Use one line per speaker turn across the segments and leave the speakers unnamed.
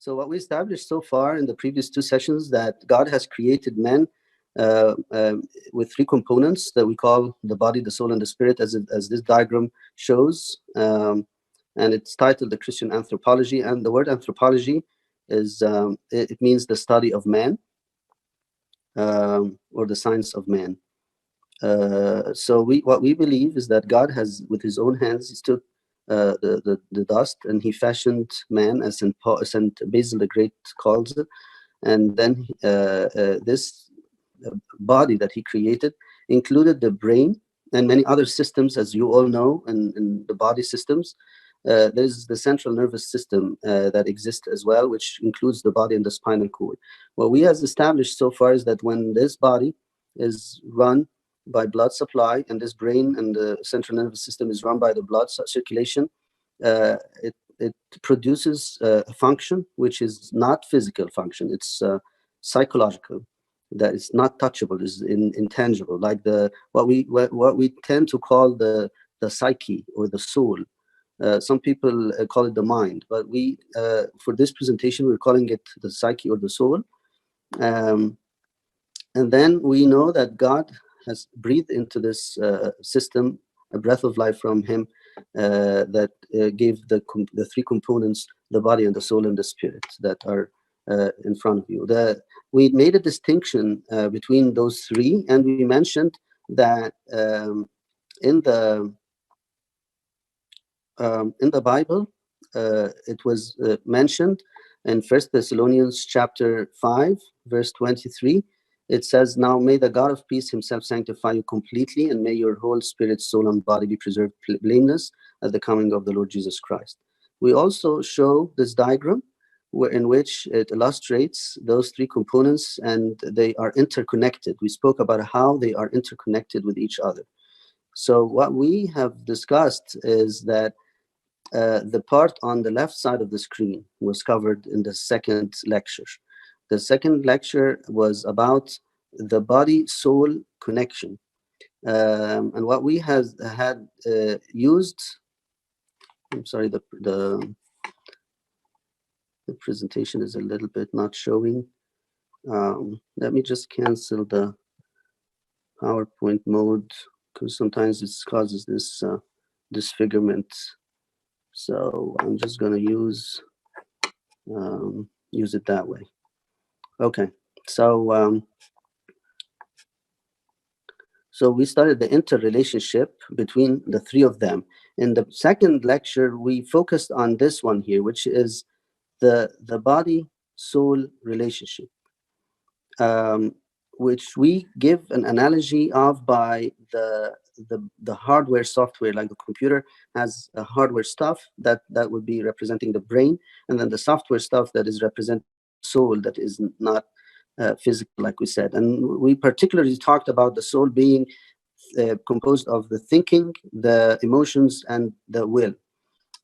So what we established so far in the previous two sessions, that God has created man uh, um, with three components that we call the body, the soul, and the spirit, as this diagram shows. And it's titled The Christian Anthropology. And the word anthropology it means the study of man, or the science of man. So what we believe is that God has, with his own hands, he took the dust and he fashioned man, as Saint Basil the Great calls it. And then this body that he created included the brain and many other systems, as you all know, in the body systems. There's the central nervous system that exists as well, which includes the body and the spinal cord. What we have established so far is that when this body is run by blood supply, and this brain and the central nervous system is run by the blood circulation, it produces a function which is not physical function, it's psychological, that is not touchable, is intangible, like what we tend to call the psyche or the soul. Some people call it the mind, but we for this presentation we're calling it the psyche or the soul. And then we know that God has breathed into this system a breath of life from him that gave the three components, the body and the soul and the spirit, that are in front of you. We made a distinction between those three, and we mentioned that in the Bible, it was mentioned in 1 Thessalonians chapter 5, verse 23. It says, "Now may the God of peace himself sanctify you completely, and may your whole spirit, soul, and body be preserved blameless at the coming of the Lord Jesus Christ." We also show this diagram in which it illustrates those three components, and they are interconnected. We spoke about how they are interconnected with each other. So what we have discussed is that the part on the left side of the screen was covered in the second lecture. The second lecture was about the body-soul connection. And what we had used, I'm sorry, the presentation is a little bit not showing. Let me just cancel the PowerPoint mode, because sometimes it causes this disfigurement. So I'm just going to use it that way. Okay, so we started the interrelationship between the three of them. In the second lecture, we focused on this one here, which is the body-soul relationship, which we give an analogy of by the hardware software. Like the computer has a hardware stuff that would be representing the brain, and then the software stuff that is representing soul, that is not physical, like we said. And we particularly talked about the soul being composed of the thinking, the emotions, and the will.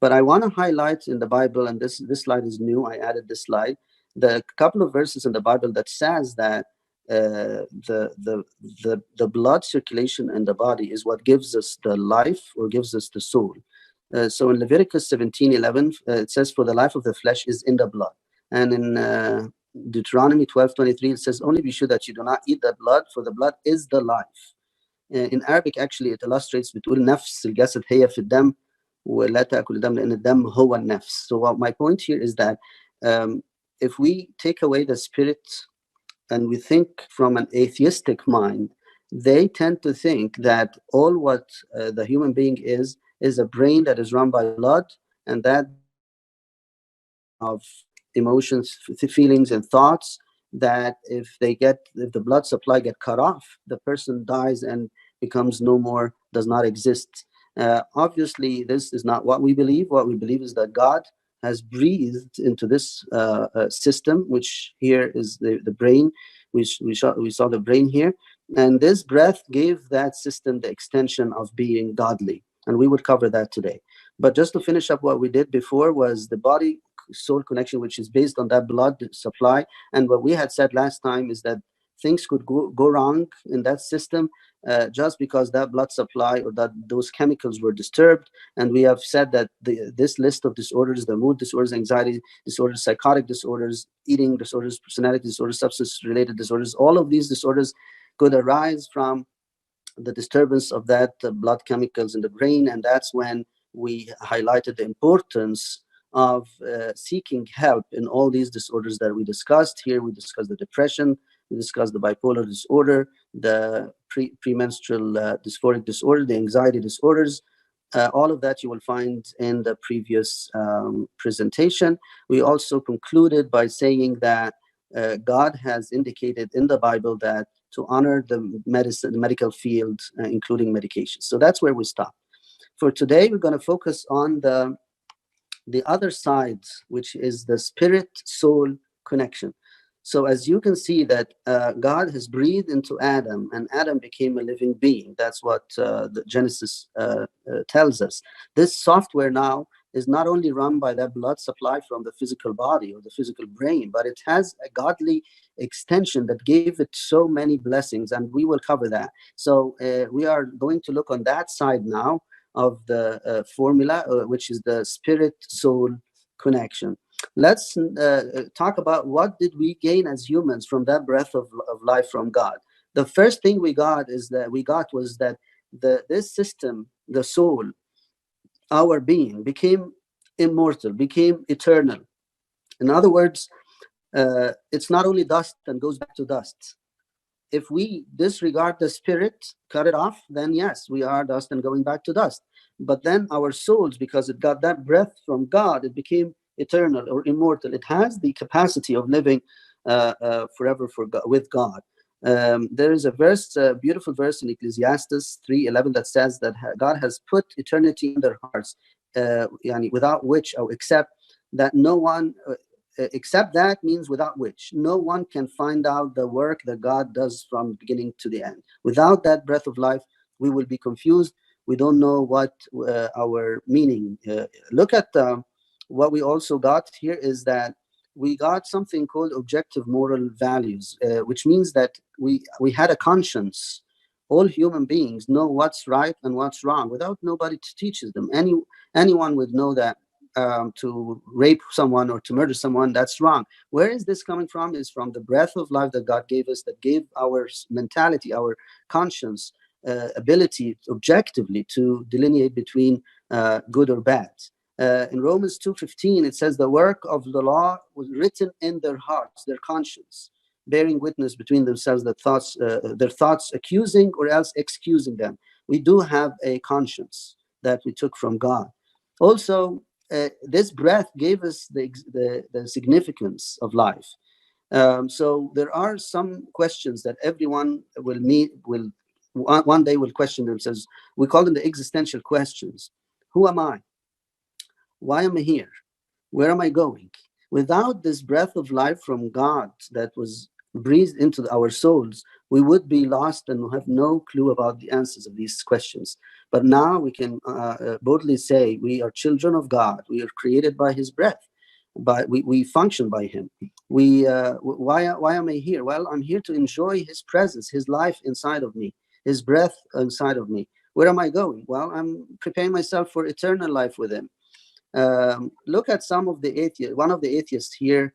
But I want to highlight in the Bible, and this slide is new, I added this slide, the couple of verses in the Bible that says that the blood circulation in the body is what gives us the life, or gives us the soul. So in Leviticus 17:11, it says, "For the life of the flesh is in the blood." And in Deuteronomy 12:23, it says, "Only be sure that you do not eat the blood, for the blood is the life." In Arabic, actually, it illustrates بتقول نفس الجسد هي في الدم ولا تأكل الدم لأن الدم هو النفس. So what my point here is that if we take away the spirit and we think from an atheistic mind, they tend to think that all what the human being is a brain that is run by blood, and that of emotions, feelings, and thoughts, that if the blood supply get cut off, the person dies and becomes no more, does not exist. Obviously, this is not what we believe. What we believe is that God has breathed into this system, which here is the brain. We saw the brain here, and this breath gave that system the extension of being godly, and we would cover that today. But just to finish up, what we did before was the body-soul connection, which is based on that blood supply. And what we had said last time is that things could go wrong in that system just because that blood supply or that those chemicals were disturbed. And we have said that this list of disorders, the mood disorders, anxiety disorders, psychotic disorders, eating disorders, personality disorders, substance related disorders, all of these disorders could arise from the disturbance of that blood chemicals in the brain. And that's when we highlighted the importance of seeking help in all these disorders that we discussed here. We discussed the depression, we discussed the bipolar disorder, the premenstrual dysphoric disorder, the anxiety disorders. All of that you will find in the previous presentation. We also concluded by saying that God has indicated in the Bible that to honor the medicine, the medical field, including medication. So that's where we stop. For today, we're going to focus on the other side, which is the spirit-soul connection. So as you can see that God has breathed into Adam, and Adam became a living being. That's what the Genesis tells us. This software now is not only run by that blood supply from the physical body or the physical brain, but it has a godly extension that gave it so many blessings, and we will cover that. So we are going to look on that side now of the formula, which is the spirit-soul connection. Let's talk about what did we gain as humans from that breath of life from God. The first thing we got was that this system, the soul, our being, became immortal, became eternal. In other words, it's not only dust and goes back to dust. If we disregard the spirit, cut it off, then yes, we are dust and going back to dust. But then our souls, because it got that breath from God, it became eternal or immortal. It has the capacity of living forever with God. There is a verse, a beautiful verse in Ecclesiastes 3:11 that says that God has put eternity in their hearts, without which, or except that no one except that means without which no one can find out the work that God does from beginning to the end. Without that breath of life, we will be confused. We don't know what our meaning. Look at what we also got here is that we got something called objective moral values, which means that we had a conscience. All human beings know what's right and what's wrong without nobody to teaches them. Anyone would know that to rape someone or to murder someone, that's wrong. Where is this coming from? Is from the breath of life that God gave us, that gave our mentality, our conscience, ability objectively to delineate between good or bad. In Romans 2:15, it says the work of the law was written in their hearts, their conscience, bearing witness between themselves, their thoughts accusing or else excusing them. We do have a conscience that we took from God. Also, this breath gave us the significance of life. So there are some questions that everyone will one day will question themselves. We call them the existential questions. Who am I? Why am I here? Where am I going? Without this breath of life from God that was breathed into our souls, we would be lost and have no clue about the answers of these questions. But now we can boldly say we are children of God. We are created by His breath. We function by Him. Why am I here? Well, I'm here to enjoy His presence, His life inside of me, His breath inside of me. Where am I going? Well, I'm preparing myself for eternal life with Him. Look at some of the atheists. One of the atheists here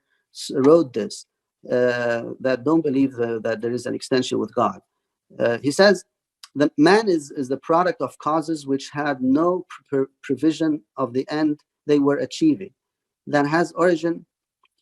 wrote this, that don't believe that there is an extension with God. He says that man is the product of causes which had no provision of the end they were achieving, that has origin.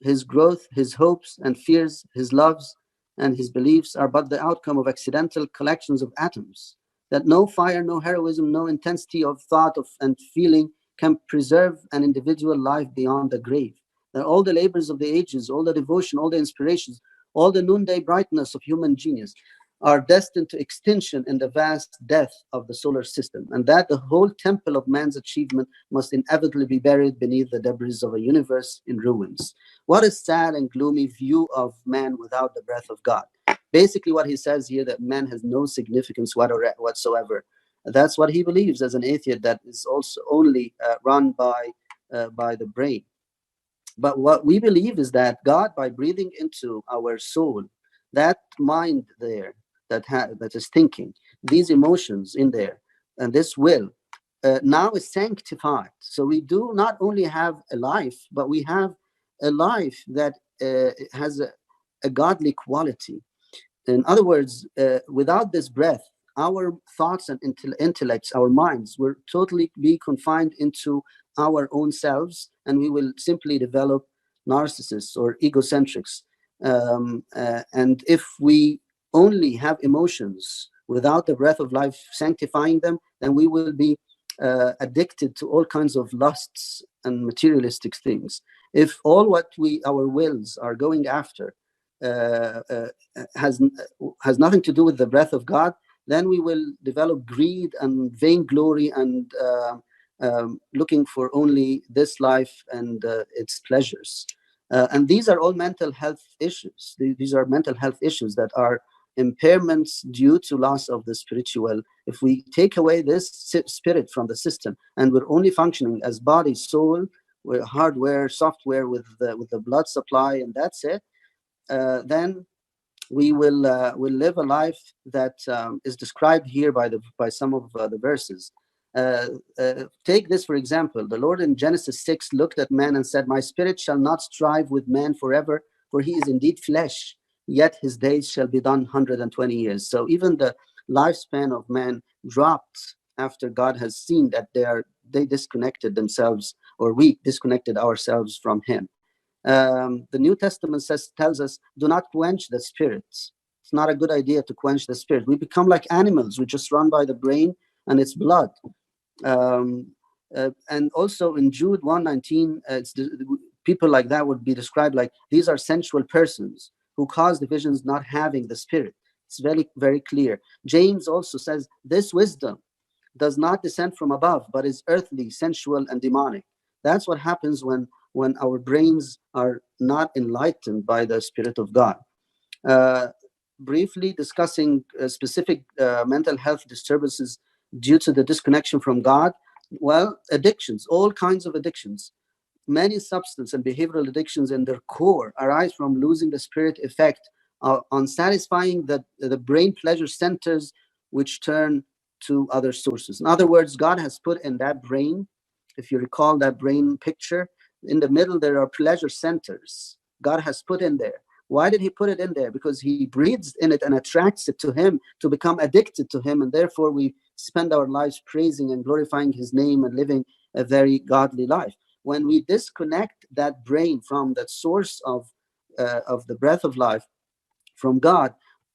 His growth, his hopes and fears, his loves and his beliefs are but the outcome of accidental collections of atoms, that no fire, no heroism, no intensity of thought and feeling can preserve an individual life beyond the grave. That all the labors of the ages, all the devotion, all the inspirations, all the noonday brightness of human genius are destined to extinction in the vast death of the solar system, and that the whole temple of man's achievement must inevitably be buried beneath the debris of a universe in ruins. What a sad and gloomy view of man without the breath of God. Basically, what he says here, that man has no significance whatsoever. That's what he believes as an atheist, that is also only run by the brain. But what we believe is that God, by breathing into our soul, that mind there that is thinking, these emotions in there, and this will now is sanctified. So we do not only have a life, but we have a life that has a godly quality. In other words, without this breath, our thoughts and intellects, our minds, will totally be confined into our own selves, and we will simply develop narcissists or egocentrics. And if we only have emotions without the breath of life sanctifying them, then we will be addicted to all kinds of lusts and materialistic things. If all what our wills are going after uh, uh, has has nothing to do with the breath of God, then we will develop greed and vainglory and looking for only this life and its pleasures. And these are all mental health issues. These are mental health issues that are impairments due to loss of the spiritual. If we take away this spirit from the system and we're only functioning as body, soul, hardware, software with the blood supply, and that's it, then we will live a life that is described here by some of the verses. Take this for example. The Lord in Genesis 6 looked at man and said, "My spirit shall not strive with man forever, for he is indeed flesh. Yet his days shall be done 120 years." So even the lifespan of man dropped after God has seen that they disconnected themselves, or we disconnected ourselves from Him. The New Testament tells us, do not quench the spirits. It's not a good idea to quench the spirit. We become like animals. We just run by the brain and its blood. And also in Jude 1:19, people like that would be described like these are sensual persons who cause divisions, not having the spirit. It's very, very clear. James also says this wisdom does not descend from above, but is earthly, sensual, and demonic. That's what happens when our brains are not enlightened by the Spirit of God. Uh, Briefly discussing specific mental health disturbances due to the disconnection from God. Well, addictions, all kinds of addictions. Many substance and behavioral addictions in their core arise from losing the spirit effect on satisfying the brain pleasure centers, which turn to other sources. In other words, God has put in that brain, if you recall that brain picture, in the middle there are pleasure centers. God has put in there. Why did He put it in there? Because He breathes in it and attracts it to Him to become addicted to Him, and therefore we spend our lives praising and glorifying His name and living a very godly life. When we disconnect that brain from that source of the breath of life, from God,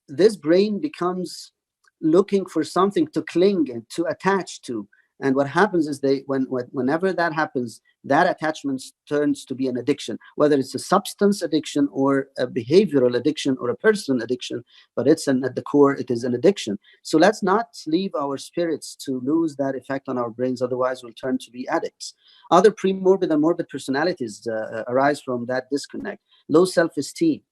this brain becomes looking for something to cling and to attach to. And what happens is whenever that happens, that attachment turns to be an addiction, whether it's a substance addiction or a behavioral addiction or a person addiction, but at the core, it is an addiction. So let's not leave our spirits to lose that effect on our brains, otherwise we'll turn to be addicts. Other pre-morbid and morbid personalities arise from that disconnect. Low self-esteem,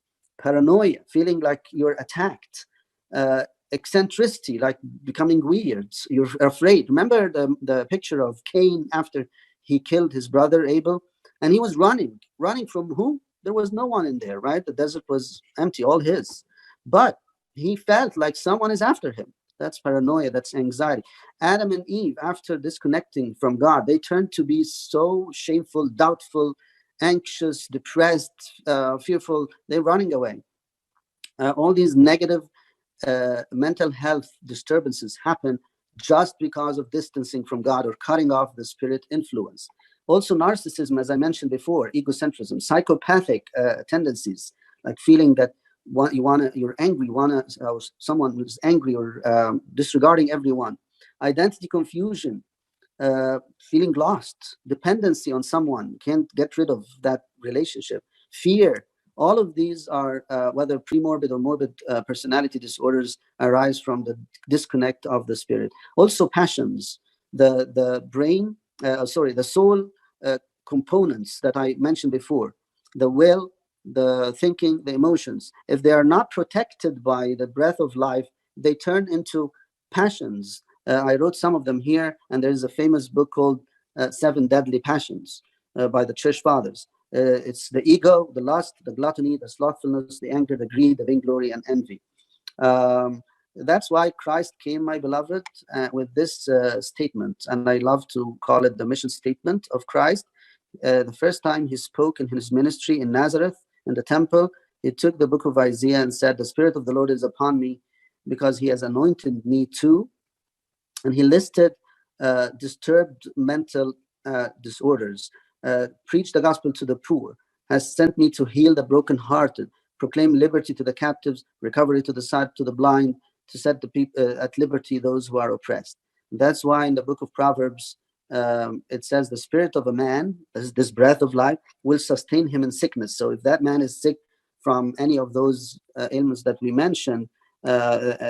paranoia, feeling like you're attacked, uh, eccentricity, like becoming weird, you're afraid. Remember the picture of Cain after he killed his brother Abel, and he was running from who? There was no one in there, right? The desert was empty, all his. But he felt like someone is after him. That's paranoia, that's anxiety. Adam and Eve, after disconnecting from God, they turned to be so shameful, doubtful, anxious, depressed, fearful. They're running away. All these negative mental health disturbances happen just because of distancing from God or cutting off the spirit influence. Also, narcissism, as I mentioned before, egocentrism, psychopathic tendencies, like feeling that you're angry, someone who's angry or disregarding everyone. Identity confusion, feeling lost, dependency on someone, can't get rid of that relationship, fear. All of these are, whether premorbid or morbid personality disorders, arise from the disconnect of the spirit. Also, passions, the brain, the soul components that I mentioned before, the will, the thinking, the emotions. If they are not protected by the breath of life, they turn into passions. I wrote some of them here, and there's a famous book called Seven Deadly Passions by the Church Fathers. It's the ego, the lust, the gluttony, the slothfulness, the anger, the greed, the vainglory, and envy. Um, that's why Christ came, my beloved, with this statement, and I love to call it the mission statement of Christ. The first time he spoke in his ministry in Nazareth, in the temple, he took the book of Isaiah and said, "The Spirit of the Lord is upon me, because he has anointed me to," and he listed disturbed mental disorders, preach the gospel to the poor, has sent me to heal the brokenhearted, proclaim liberty to the captives, recovery to the sight to the blind, to set the people at liberty those who are oppressed. That's why in the book of Proverbs, it says the spirit of a man, this breath of life, will sustain him in sickness. So if that man is sick from any of those ailments that we mentioned,